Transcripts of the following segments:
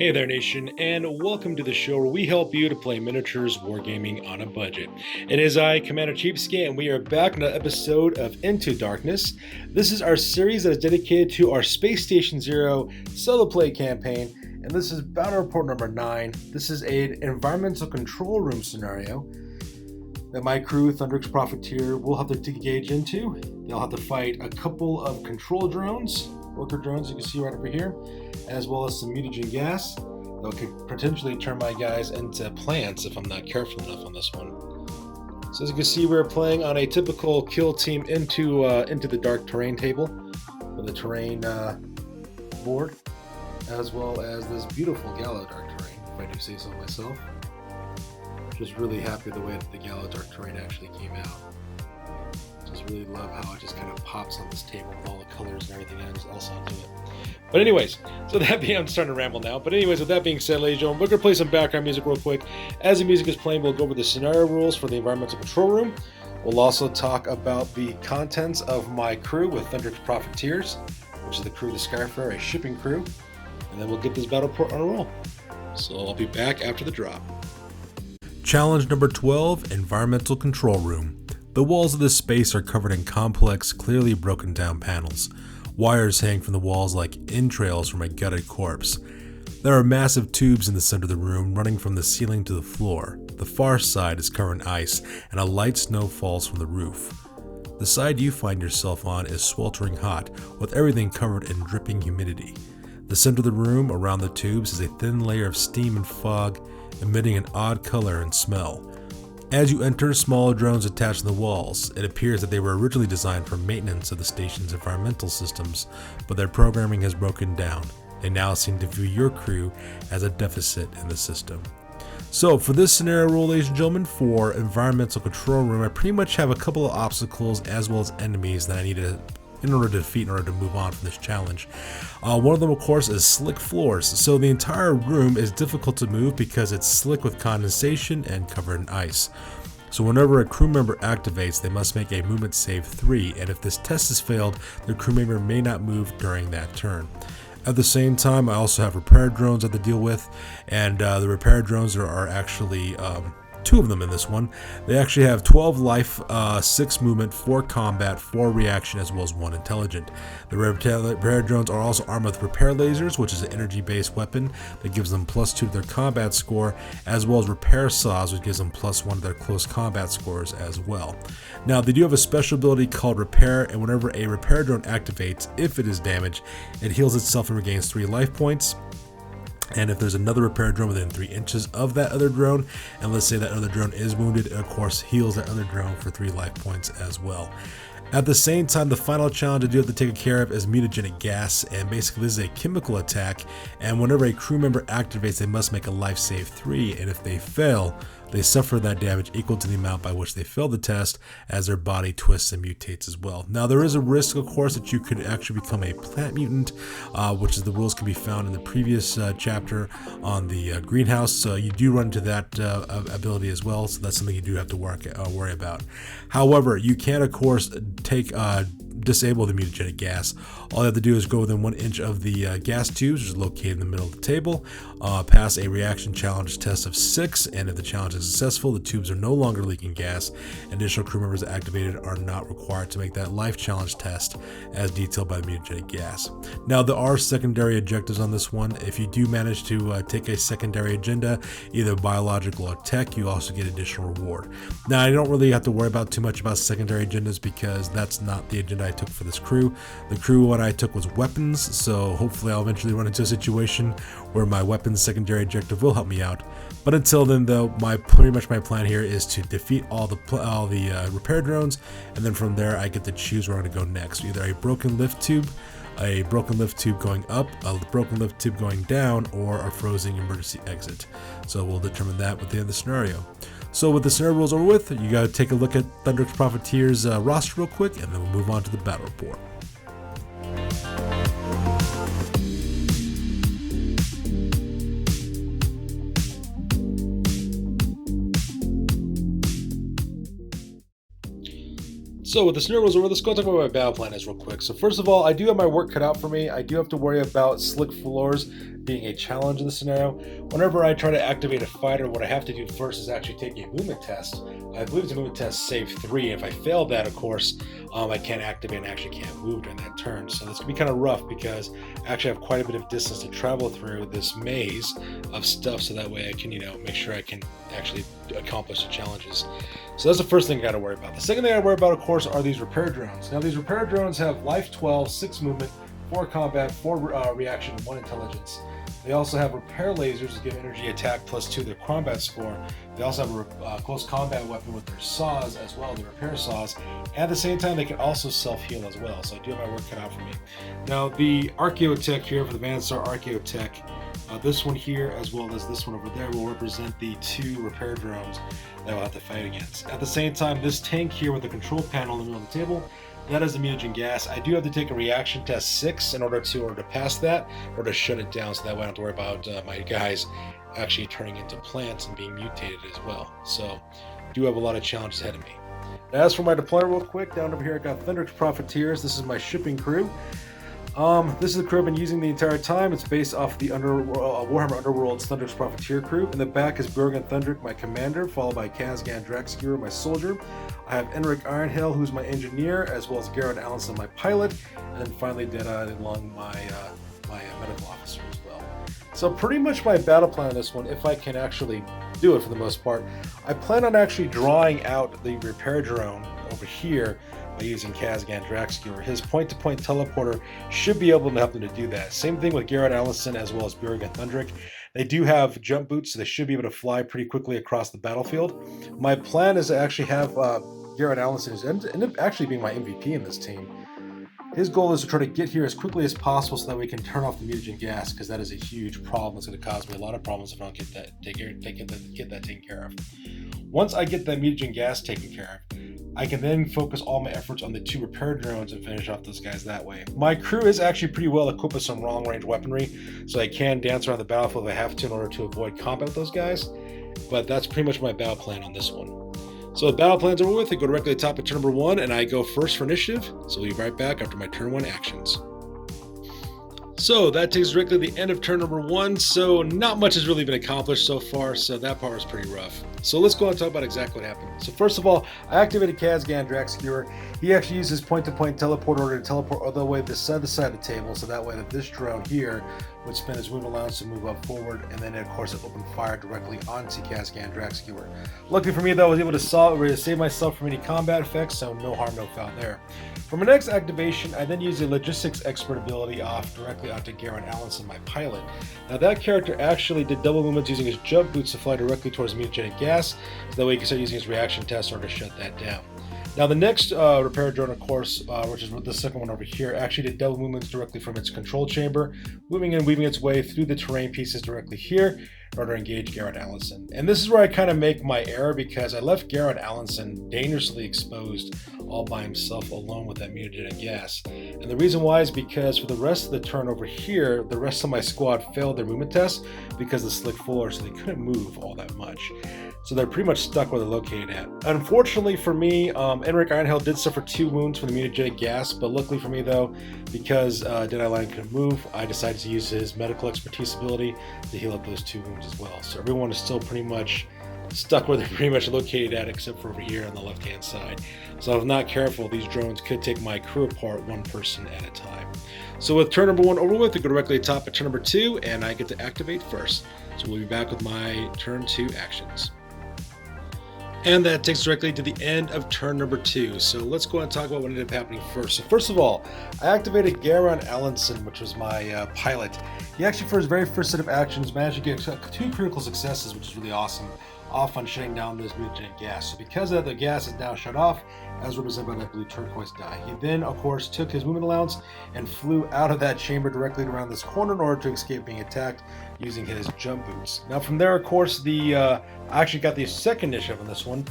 Hey there, Nation, and welcome to the show where we help you to play miniatures wargaming on a budget. It is I, Commander Cheapskate, and we are back on an episode of Into Darkness. This is our series that is dedicated to our Space Station Zero solo play campaign, and this is Battle Report number 9. This is an environmental control room scenario that my crew, Thundrik's Profiteer, will have to engage into. They'll have to fight a couple of control drones, worker drones you can see right over here, as well as some mutagen gas that could potentially turn my guys into plants if I'm not careful enough on this one. So as you can see, we're playing on a typical kill team into the dark terrain table with a terrain board, as well as this beautiful Gallo dark terrain, if I do say so myself. Just really happy the way that the Gallo dark terrain actually came out. Just really love how it just kind of pops on this table with all the colors and everything else onto it. But anyways, so that being, I'm starting to ramble now. But anyways, with that being said, ladies and gentlemen, we're going to play some background music real quick. As the music is playing, we'll go over the scenario rules for the environmental control room. We'll also talk about the contents of my crew with Thundrik's Profiteers, which is the crew of the Skyfarer, a shipping crew. And then we'll get this battle report on a roll. So I'll be back after the drop. Challenge number 12, Environmental Control Room. The walls of this space are covered in complex, clearly broken down panels. Wires hang from the walls like entrails from a gutted corpse. There are massive tubes in the center of the room running from the ceiling to the floor. The far side is covered in ice and a light snow falls from the roof. The side you find yourself on is sweltering hot, with everything covered in dripping humidity. The center of the room around the tubes is a thin layer of steam and fog, emitting an odd color and smell. As you enter, smaller drones attached to the walls. It appears that they were originally designed for maintenance of the station's environmental systems, but their programming has broken down. They now seem to view your crew as a deficit in the system. So for this scenario rule, ladies and gentlemen, for environmental control room, I pretty much have a couple of obstacles as well as enemies that I need to in order to defeat, in order to move on from this challenge. One of them, of course, is slick floors. So the entire room is difficult to move because it's slick with condensation and covered in ice. So whenever a crew member activates, they must make a movement save 3, and if this test is failed, the crew member may not move during that turn. At the same time, I also have repair drones I have to deal with, and the repair drones there are actually 2 of them in this one. They actually have 12 life, 6 movement, 4 combat, 4 reaction, as well as 1 intelligent. The repair drones are also armed with repair lasers, which is an energy-based weapon that gives them +2 to their combat score, as well as repair saws, which gives them +1 to their close combat scores as well. Now, they do have a special ability called repair, and whenever a repair drone activates, if it is damaged, it heals itself and regains 3 life points. And if there's another repair drone within 3 inches of that other drone, and let's say that other drone is wounded, it of course heals that other drone for 3 life points as well. At the same time, the final challenge I do have to take care of is mutagenic gas, and basically this is a chemical attack, and whenever a crew member activates, they must make a life save 3, and if they fail, they suffer that damage equal to the amount by which they failed the test, as their body twists and mutates as well. Now, there is a risk, of course, that you could actually become a plant mutant, which is the rules can be found in the previous chapter on the greenhouse. So you do run into that ability as well, so that's something you do have to worry about. However, you can, of course, disable the mutagenic gas. All you have to do is go within 1 inch of the gas tubes, which is located in the middle of the table, pass a reaction challenge test of 6, and if the challenge is successful, the tubes are no longer leaking gas. Additional crew members activated are not required to make that life challenge test as detailed by the mutagenic gas. Now, there are secondary objectives on this one. If you do manage to take a secondary agenda, either biological or tech, you also get additional reward. Now, I don't really have to worry about too much about secondary agendas because that's not the agenda I took for this crew. The crew what I took was weapons, so hopefully I'll eventually run into a situation where my weapons secondary objective will help me out. But until then, though, pretty much my plan here is to defeat all the repair drones, and then from there I get to choose where I'm going to go next. Either a broken lift tube going up, a broken lift tube going down, or a frozen emergency exit. So we'll determine that with the end of the scenario. So with the scenario rules over with, you got to take a look at Thundrik's Profiteers roster real quick, and then we'll move on to the battle report. So with the scenario rules over, let's go talk about what my battle plan is real quick. So first of all, I do have my work cut out for me. I do have to worry about slick floors being a challenge in the scenario. Whenever I try to activate a fighter, what I have to do first is actually take a movement test. I believe it's a movement test save 3. If I fail that, of course, I can't activate and actually can't move during that turn. So this can be kind of rough because I actually have quite a bit of distance to travel through this maze of stuff, so that way I can, make sure I can actually accomplish the challenges. So that's the first thing I got to worry about. The second thing I worry about, of course, are these repair drones. Now, these repair drones have life 12, 6 movement, 4 combat, 4 reaction, 1 intelligence. They also have repair lasers that give energy attack plus 2 their combat score. They also have a close combat weapon with their saws as well, the repair saws. And at the same time, they can also self-heal as well. So I do have my work cut out for me. Now, the Archaeotech here for the Vansar Archaeotech, this one here as well as this one over there will represent the 2 repair drones that we'll have to fight against. At the same time, this tank here with the control panel in the middle of the table, that is the mutagen gas. I do have to take a reaction test 6 in order to pass that, or to shut it down, so that way I don't have to worry about my guys actually turning into plants and being mutated as well. So I do have a lot of challenges ahead of me. Now, as for my deployment real quick, down over here I got Thundrik's Profiteers. This is my shipping crew. This is the crew I've been using the entire time. It's based off the Warhammer Underworld's Thundrik's Profiteer crew. In the back is Bjorgen Thundrik, my commander, followed by Kazgan Draxskewer, my soldier. I have Enrik Ironhail, who's my engineer, as well as Garrett Allenson, my pilot, and then finally Deadeye Lung, my medical officer as well. So pretty much my battle plan on this one, if I can actually do it for the most part, I plan on actually drawing out the repair drone over here by using Kazgan Draxskewer. His point-to-point teleporter should be able to help them to do that. Same thing with Garrett Allison as well as Bjorgen Thundrik. They do have jump boots, so they should be able to fly pretty quickly across the battlefield. My plan is to actually have Garrett Allison, who's ended up actually being my MVP in this team. His goal is to try to get here as quickly as possible so that we can turn off the mutagen gas, because that is a huge problem. It's going to cause me a lot of problems if I don't get that taken care of. Once I get that mutagen gas taken care of, I can then focus all my efforts on the 2 repair drones and finish off those guys that way. My crew is actually pretty well equipped with some long-range weaponry, so I can dance around the battlefield if I have to in order to avoid combat with those guys. But that's pretty much my battle plan on this one. So the battle plan's over with. I go directly to the top of turn number 1, and I go first for initiative. So we'll be right back after my turn 1 actions. So that takes us directly to the end of turn number 1. So not much has really been accomplished so far, so that part was pretty rough. So let's go and talk about exactly what happened. So first of all, I activated Kazgan Draxskewer. He actually uses point-to-point teleport order to teleport all the way to the side of the table, so that way that this drone here would spend his movement allowance to move up forward, and then of course it opened fire directly onto Kazgan Draxskewer. Luckily for me though, I was able to save myself from any combat effects, so no harm, no foul there. For my next activation, I then used a logistics expert ability directly onto Garrett Allenson, my pilot. Now that character actually did double movements using his jump boots to fly directly towards mutagenic gas, so that way he can start using his reaction test in order to shut that down. Now the next repair drone, of course, which is the second one over here, actually did double movements directly from its control chamber, moving and weaving its way through the terrain pieces directly here in order to engage Garrett Allenson. And this is where I kind of make my error, because I left Garrett Allenson dangerously exposed all by himself alone with that mutagenic gas. And the reason why is because for the rest of the turn over here, the rest of my squad failed their movement test because of the slick fuller, so they couldn't move all that much. So they're pretty much stuck where they're located at. Unfortunately for me, Enrik Ironhail did suffer 2 wounds from the mutagenic gas, but luckily for me though, because Deadeye Lion couldn't move, I decided to use his medical expertise ability to heal up those 2 wounds as well. So everyone is still pretty much stuck where they're pretty much located at, except for over here on the left hand side. So if I'm not careful, these drones could take my crew apart one person at a time. So with turn number 1 over with, I go directly to the top of turn number 2, and I get to activate first. So we'll be back with my turn 2 actions. And that takes directly to the end of turn number 2. So let's go and talk about what ended up happening first. So first of all, I activated Garrett Allenson, which was my pilot. He actually, for his very first set of actions, managed to get 2 critical successes, which is really awesome, off on shutting down this mutagenic gas. So because of that, the gas is now shut off, as represented by that blue turquoise die. He then, of course, took his movement allowance and flew out of that chamber directly around this corner in order to escape being attacked using his jump boots. Now from there, of course, I actually got the second initiative on this one.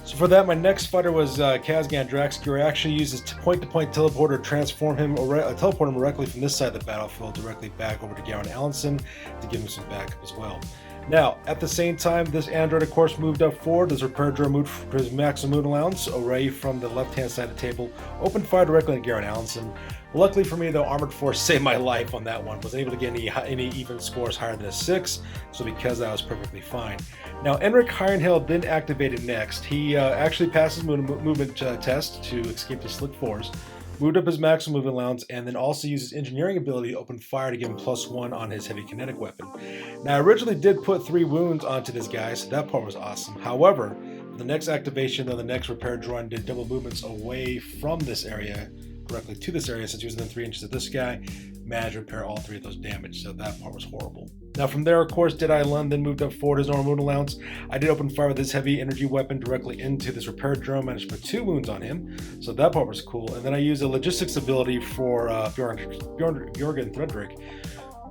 So for that, my next fighter was Kazgan Draxskewer. I actually used his point-to-point teleporter to teleport him directly from this side of the battlefield directly back over to Garrett Allenson to give him some backup as well. Now, at the same time, this android, of course, moved up forward. This repair drone moved to his maximum moon allowance away from the left-hand side of the table, opened fire directly on Garen Allenson. Luckily for me, though, Armored Force saved my life on that one. Wasn't able to get any even scores higher than a 6, so because that was perfectly fine. Now, Enric Hirenhill then activated next. He actually passed his movement test to escape the slick floors, moved up his maximum movement allowance, and then also used his engineering ability to open fire to give him +1 on his heavy kinetic weapon. Now, I originally did put 3 wounds onto this guy, so that part was awesome. However, the next activation, though, the next repair drone did double movements away from this area, directly to this area, since he was within 3 inches of this guy, managed to repair all 3 of those damage, so that part was horrible. Now from there, of course, Deadeye Lund then moved up forward his normal wound allowance. I did open fire with this heavy energy weapon directly into this repair drone, managed to put 2 wounds on him, so that part was cool. And then I used a logistics ability for Bjorgen Thundrik,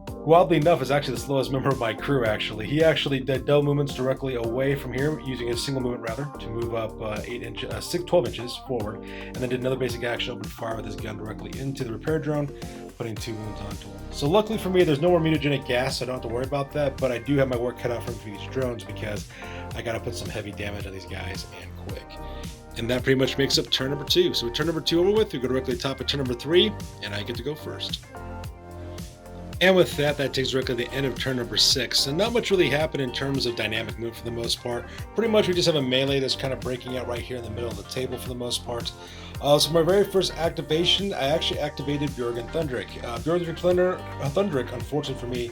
who oddly enough is actually the slowest member of my crew actually. He actually did double movements directly away from here, using a single movement rather, to move up 12 inches forward, and then did another basic action, open fire with his gun directly into the repair drone, putting 2 wounds onto him. So luckily for me, there's no more mutagenic gas, so I don't have to worry about that, but I do have my work cut out for these drones because I gotta put some heavy damage on these guys and quick. And that pretty much makes up turn number 2. So with turn number 2 over with, we go directly to the top of turn number 3, and I get to go first. And with that, that takes directly to the end of turn number 6. And not much really happened in terms of dynamic move for the most part. Pretty much we just have a melee that's kind of breaking out right here in the middle of the table for the most part. So my very first activation, I actually activated Bjorgen Thundrik. Bjorgen Thundrik, unfortunately for me,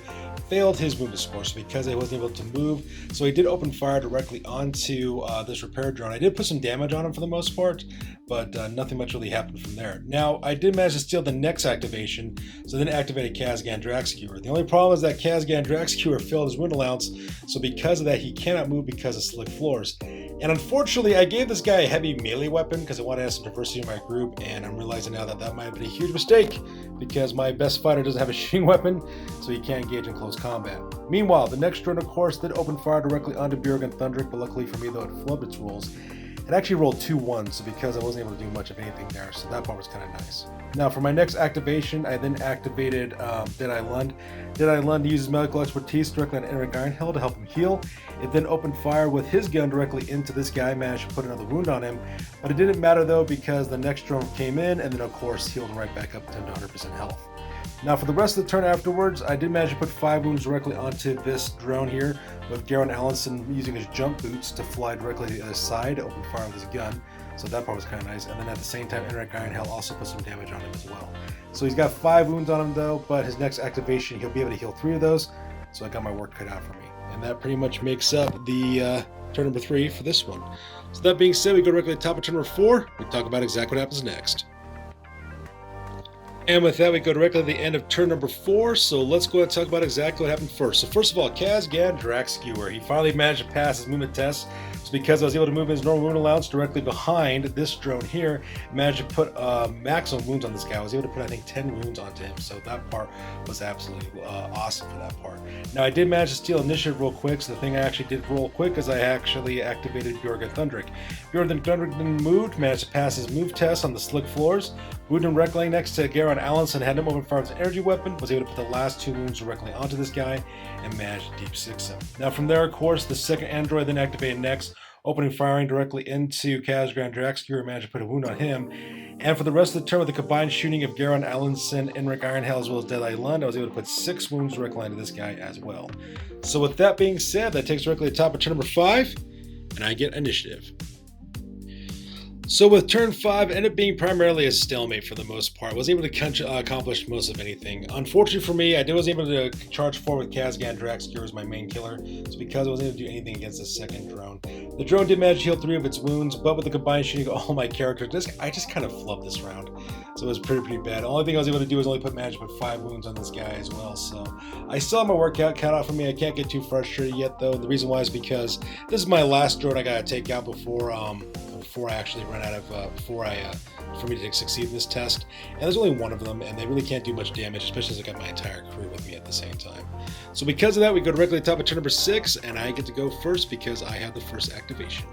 failed his movement score, so because I wasn't able to move, so he did open fire directly onto this repair drone. I did put some damage on him for the most part, but nothing much really happened from there. Now, I did manage to steal the next activation, so then activated Kazgan Draxkewer. The only problem is that Kazgan Draxkewer failed his wound allowance, so because of that, he cannot move because of slick floors. And unfortunately, I gave this guy a heavy melee weapon because I wanted to have some diversity in my group, and I'm realizing now that that might have been a huge mistake because my best fighter doesn't have a shooting weapon, so he can't engage in close combat. Meanwhile, the next drone, of course, did open fire directly onto Bjorgen Thundrik, but luckily for me, though, it flubbed its rolls. It actually rolled 2 1s, so because I wasn't able to do much of anything there, so that part was kind of nice. Now, for my next activation, I then activated Deadeye Lund. Deadeye Lund uses medical expertise directly on Enric Ironhill to help him heal. It then opened fire with his gun directly into this guy, managed to put another wound on him, but it didn't matter though because the next drone came in and then of course healed him right back up to 100% health. Now for the rest of the turn afterwards, I did manage to put 5 wounds directly onto this drone here, with Garen Allenson using his jump boots to fly directly to the other side to open fire with his gun. So that part was kind of nice. And then at the same time, Enric Ironhill also put some damage on him as well. So he's got 5 wounds on him though, but his next activation, he'll be able to heal 3 of those. So I got my work cut out for me. And that pretty much makes up the turn number 3 for this one. So that being said, we go directly to the top of turn number 4. We talk about exactly what happens next. And with that, we go directly to the end of turn number 4, so let's go ahead and talk about exactly what happened first. So first of all, Kazgan Draxkewer, he finally managed to pass his movement test. So because I was able to move his normal wound allowance directly behind this drone here, managed to put maximum wounds on this guy. I was able to put, I think, 10 wounds onto him, so that part was absolutely awesome for that part. Now, I did manage to steal initiative real quick, so the thing I actually did real quick is I actually activated Bjorgen Thundrik. Bjorgen Thundrik then moved, managed to pass his move test on the slick floors, moved him directly next to Garen Allenson, had him open fire with his energy weapon, was able to put the last 2 wounds directly onto this guy, and managed to deep 6 him. Now from there, of course, the second android then activated next, opening firing directly into Kazgan Draxkewer, managed to put a wound on him. And for the rest of the turn, with the combined shooting of Garen Allenson, Enric Ironhill, as well as Deadeye Lund, I was able to put 6 wounds directly into this guy as well. So with that being said, that takes directly to the top of turn number 5, and I get initiative. So with turn 5, it ended up being primarily a stalemate for the most part. I wasn't able to accomplish most of anything. Unfortunately for me, I wasn't able to charge forward with Kazgan Draxkewer as my main killer. It's because I wasn't able to do anything against the second drone. The drone did manage to heal 3 of its wounds, but with the combined shooting of all my characters, I just kind of flubbed this round. So it was pretty bad. The only thing I was able to do was only manage to put 5 wounds on this guy as well. So I still have my work cut out for me. I can't get too frustrated yet though. The reason why is because this is my last drone I gotta take out before I actually run out of for me to succeed in this test. And there's only 1 of them, and they really can't do much damage, especially as I got my entire crew with me at the same time. So because of that, we go directly to the top of turn number 6, and I get to go first because I have the first activation.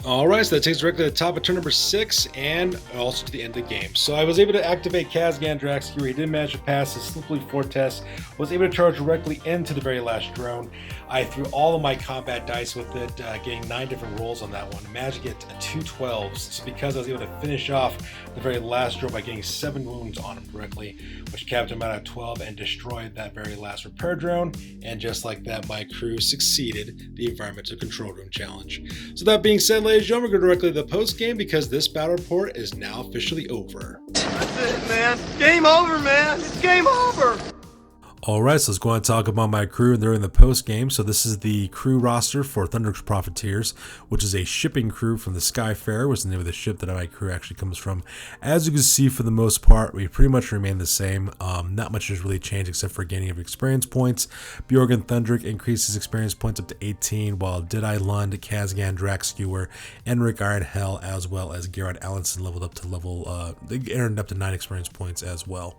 All right, so that takes us directly to the top of turn number 6 and also to the end of the game. So I was able to activate Kazgan Draxcury. He didn't manage to pass his Slippery 4 test. Was able to charge directly into the very last drone. I threw all of my combat dice with it, getting 9 different rolls on that one. I managed to get 2 12s. So because I was able to finish off the very last drone by getting 7 wounds on him directly, which capped him out at 12 and destroyed that very last repair drone. And just like that, my crew succeeded the Environmental Control Room Challenge. So that being said, ladies and gentlemen, we're going directly to the post game because this battle report is now officially over. That's it, man. Game over, man. It's game over. Alright, so let's go on and talk about my crew. They're in the post game. So this is the crew roster for Thundrik's Profiteers, which is a shipping crew from the Skyfarer, which is the name of the ship that my crew actually comes from. As you can see, for the most part, we pretty much remain the same. Not much has really changed except for gaining of experience points. Bjorgen Thundrik increases experience points up to 18, while Deadeye Lund, Kazgan Draxcury, Enrik Iron Hell, as well as Gerard Allenson leveled up to they earned up to 9 experience points as well.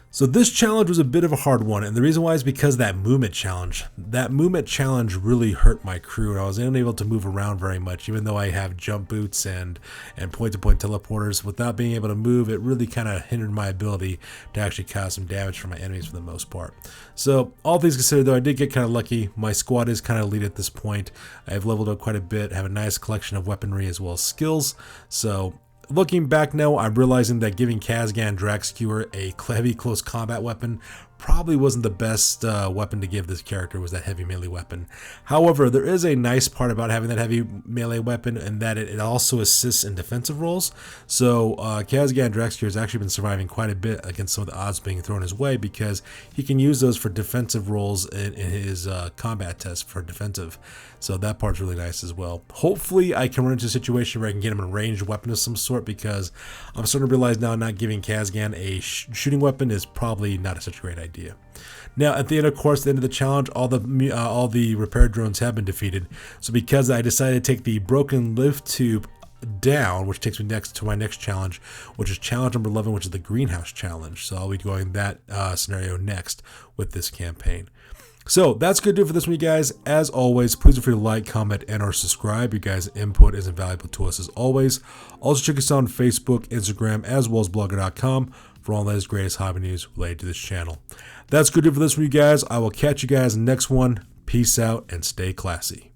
So this challenge was a bit of a hard one, and the reason why is because that movement challenge. That movement challenge really hurt my crew. I was unable to move around very much, even though I have jump boots and point-to-point teleporters. Without being able to move, it really kind of hindered my ability to actually cause some damage for my enemies for the most part. So all things considered, though, I did get kind of lucky. My squad is kind of elite at this point. I've leveled up quite a bit, have a nice collection of weaponry as well as skills. So looking back now, I'm realizing that giving Kazgan Draxcury a heavy close combat weapon probably wasn't the best weapon to give this character, was that heavy melee weapon. However, there is a nice part about having that heavy melee weapon, and that it also assists in defensive roles. So Kazgan Draxcury has actually been surviving quite a bit against some of the odds being thrown his way, because he can use those for defensive roles in his combat test for defensive. So that part's really nice as well. Hopefully I can run into a situation where I can get him a ranged weapon of some sort, because I'm starting to realize now not giving Kazgan a shooting weapon is probably not such a great idea. Now at the end, of course, the end of the challenge, all the repair drones have been defeated. So because I decided to take the broken lift tube down, which takes me next to my next challenge, which is challenge number 11, which is the greenhouse challenge. So I'll be going that scenario next with this campaign. So that's going to do it for this one, you guys. As always, please feel free to like, comment, and or subscribe. You guys' input is invaluable to us as always. Also check us out on Facebook, Instagram, as well as blogger.com for all that is greatest hobby news related to this channel. That's going to do it for this one, you guys. I will catch you guys in the next one. Peace out and stay classy.